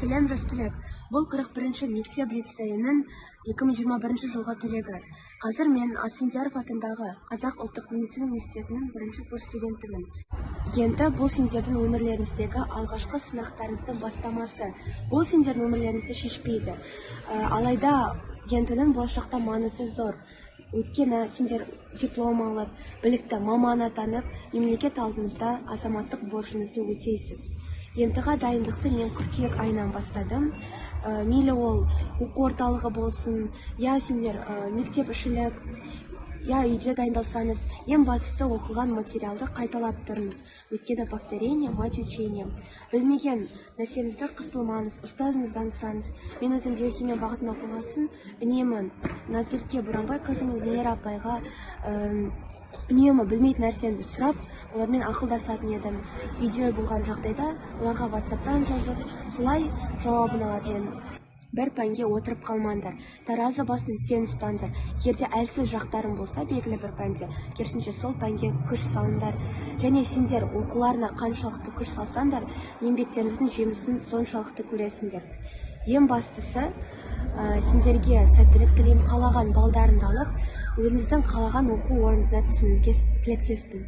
Сәлем жас түлек. Бұл 41-ші мектеп лицейінің 2021 жылғы түлегі. Қазір мен Асфендияров атындағы Қазақ ұлттық медицина университетінің 1-ші курс студентімін. Енді бұл сендердің өмірлеріңіздегі алғашқы сынақтарыңыздың бастамасы. Бұл сендердің өмірлеріңізді шешпейді. Алайда ендінің болашақта маңызы зор. Өйткені сендер диплом алып, білікті маман атанып, мемлекет алдыңызда азаматтық борышыңызды өтейсіз. Ендіға дайындықты мен қыркүйек айынан бастадым. Мейлі ол оқу орталығы болсын, я сендер мектеп ішілік, я үйде дайындалсаңыз, ең бастысы оқылған материалды қайталап тұрыңыз. Өйткені повторение, мать учения. Білмеген нәрсеңізді қысылмаңыз, ұстазыңыздан сұраңыз. Мен өзім биохимия бағытын оқығасын, үнемі Назерке бұрынғы қызым Венера апайға үнемі білмейтін нәрсені сұрап, олармен ақылдасатын едім. Видео болған жағдайда оларға WhatsApp-тан жазып, солай жауабын алатын едім. Бір пәнге отырып қалмаңдар, таразы басын тең ұстаңдар. Егерде әлсіз жақтарың болса, белгілі бір пәнде, керісінше сол пәнге күш салыңдар. Және сендер оқуларына қаншалықты күш салсаңдар, еңбектеріңіздің жемісін соншалықты көресіңдер. Ең бастысы, сендерге сәттілік тілеймін, қалаған балдарыңды алып, өзіңіздің қалаған оқу орныңызға түсуіңізге тілектеспін.